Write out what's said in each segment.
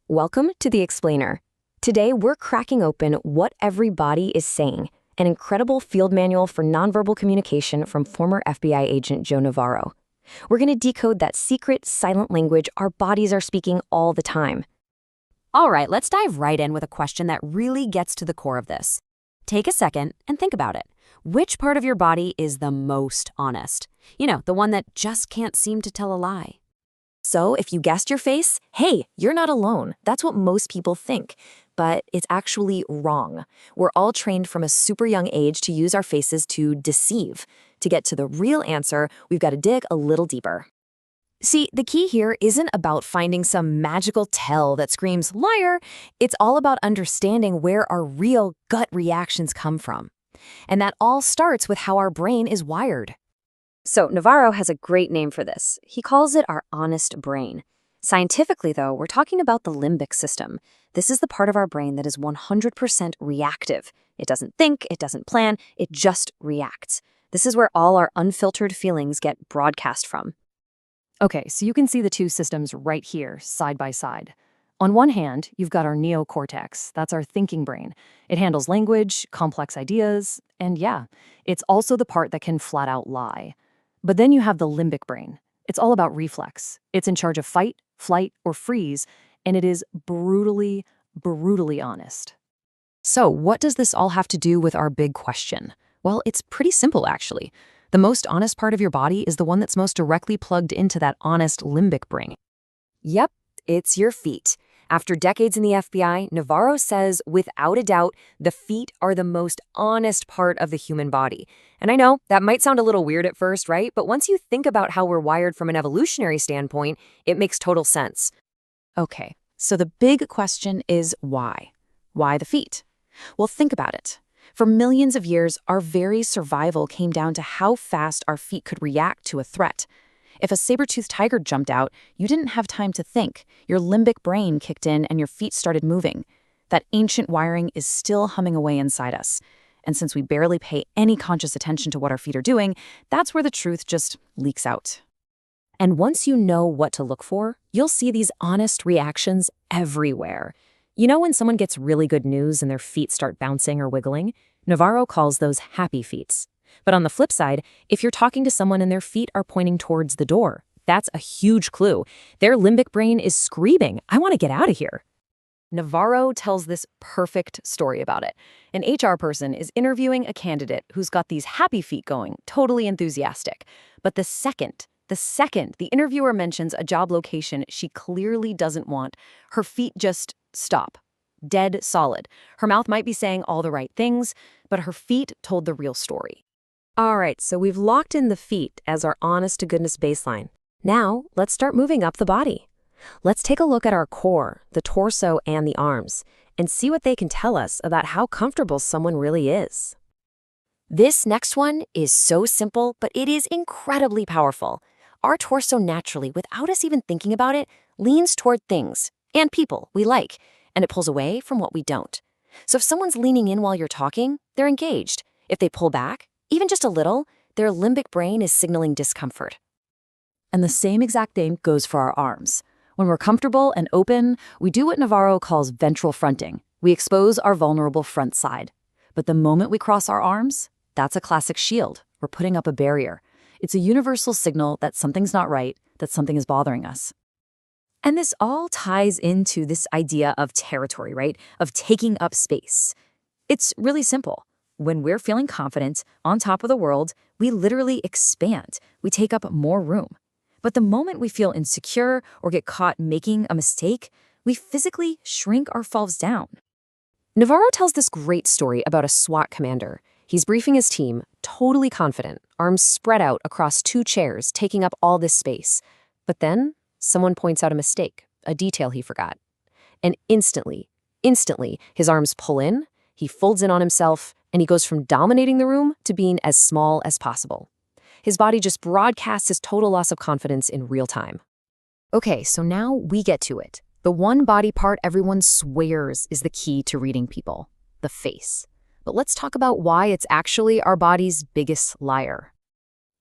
Welcome to The Explainer. Today, we're cracking open What Every Body is Saying, an incredible field manual for nonverbal communication from former FBI agent Joe Navarro. We're going to decode that secret, silent language our bodies are speaking all the time. All right, let's dive right in with a question that really gets to the core of this. Take a second and think about it. Which part of your body is the most honest? The one that just can't seem to tell a lie. So, if you guessed your face, hey, you're not alone. That's what most people think. But it's actually wrong. We're all trained from a super young age to use our faces to deceive. To get to the real answer, we've got to dig a little deeper. See, the key here isn't about finding some magical tell that screams, liar. It's all about understanding where our real gut reactions come from. And that all starts with how our brain is wired. So Navarro has a great name for this. He calls it our honest brain. Scientifically, though, we're talking about the limbic system. This is the part of our brain that is 100% reactive. It doesn't think, it doesn't plan, it just reacts. This is where all our unfiltered feelings get broadcast from. Okay, so you can see the two systems right here, side by side. On one hand, you've got our neocortex. That's our thinking brain. It handles language, complex ideas, and yeah, it's also the part that can flat out lie. But then you have the limbic brain. It's all about reflex. It's in charge of fight, flight, or freeze, and it is brutally, brutally honest. So what does this all have to do with our big question? Well, it's pretty simple, actually. The most honest part of your body is the one that's most directly plugged into that honest limbic brain. Yep, it's your feet. After decades in the FBI, Navarro says, without a doubt, the feet are the most honest part of the human body. And I know that might sound a little weird at first, right? But once you think about how we're wired from an evolutionary standpoint, it makes total sense. Okay, so the big question is why? Why the feet? Well, think about it. For millions of years, our very survival came down to how fast our feet could react to a threat. If a saber-toothed tiger jumped out, you didn't have time to think. Your limbic brain kicked in and your feet started moving. That ancient wiring is still humming away inside us. And since we barely pay any conscious attention to what our feet are doing, that's where the truth just leaks out. And once you know what to look for, you'll see these honest reactions everywhere. You know when someone gets really good news and their feet start bouncing or wiggling? Navarro calls those happy feet. But on the flip side, if you're talking to someone and their feet are pointing towards the door, that's a huge clue. Their limbic brain is screaming, I want to get out of here. Navarro tells this perfect story about it. An HR person is interviewing a candidate who's got these happy feet going, totally enthusiastic. But the second the interviewer mentions a job location she clearly doesn't want, her feet just stop. Dead solid. Her mouth might be saying all the right things, but her feet told the real story. All right, so we've locked in the feet as our honest-to-goodness baseline. Now, let's start moving up the body. Let's take a look at our core, the torso, and the arms, and see what they can tell us about how comfortable someone really is. This next one is so simple, but it is incredibly powerful. Our torso naturally, without us even thinking about it, leans toward things and people we like, and it pulls away from what we don't. So if someone's leaning in while you're talking, they're engaged. If they pull back, even just a little, their limbic brain is signaling discomfort. And the same exact thing goes for our arms. When we're comfortable and open, we do what Navarro calls ventral fronting. We expose our vulnerable front side. But the moment we cross our arms, that's a classic shield. We're putting up a barrier. It's a universal signal that something's not right, that something is bothering us. And this all ties into this idea of territory, right? Of taking up space. It's really simple. When we're feeling confident, on top of the world, we literally expand. We take up more room. But the moment we feel insecure or get caught making a mistake, we physically shrink ourselves down. Navarro tells this great story about a SWAT commander. He's briefing his team, totally confident, arms spread out across 2 chairs, taking up all this space. But then, someone points out a mistake, a detail he forgot. And instantly, his arms pull in, he folds in on himself, and he goes from dominating the room to being as small as possible. His body just broadcasts his total loss of confidence in real time. Okay, so now we get to it. The one body part everyone swears is the key to reading people, the face. But let's talk about why it's actually our body's biggest liar.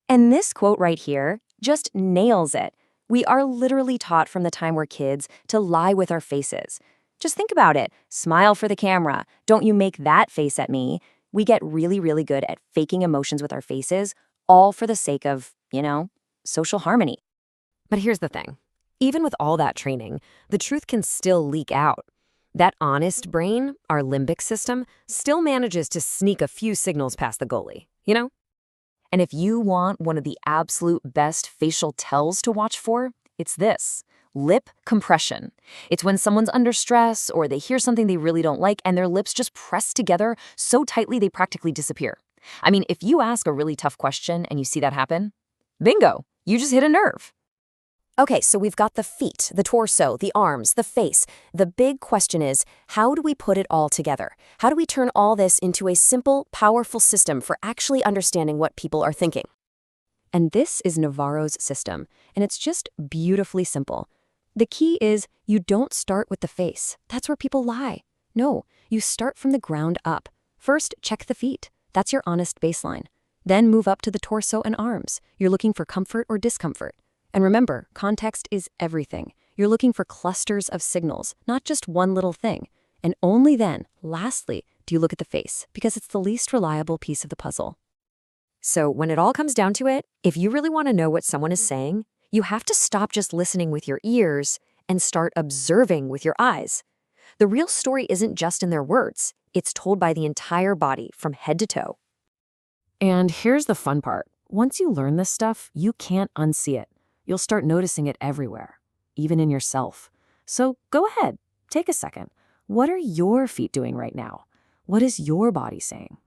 And this quote right here just nails it. We are literally taught from the time we're kids to lie with our faces. Just think about it. Smile for the camera. Don't you make that face at me. We get really, really good at faking emotions with our faces, all for the sake of, social harmony. But here's the thing. Even with all that training, the truth can still leak out. That honest brain, our limbic system, still manages to sneak a few signals past the goalie. And if you want one of the absolute best facial tells to watch for, it's this: lip compression. It's when someone's under stress or they hear something they really don't like and their lips just press together so tightly they practically disappear. I mean, if you ask a really tough question and you see that happen, bingo, you just hit a nerve. Okay, so we've got the feet, the torso, the arms, the face. The big question is, how do we put it all together? How do we turn all this into a simple, powerful system for actually understanding what people are thinking? And this is Navarro's system, and it's just beautifully simple. The key is you don't start with the face. That's where people lie. No, you start from the ground up. First, check the feet. That's your honest baseline. Then move up to the torso and arms. You're looking for comfort or discomfort. And remember, context is everything. You're looking for clusters of signals, not just one little thing. And only then, lastly, do you look at the face, because it's the least reliable piece of the puzzle. So when it all comes down to it, if you really want to know what someone is saying, you have to stop just listening with your ears and start observing with your eyes. The real story isn't just in their words. It's told by the entire body from head to toe. And here's the fun part. Once you learn this stuff, you can't unsee it. You'll start noticing it everywhere, even in yourself. So go ahead, take a second. What are your feet doing right now? What is your body saying?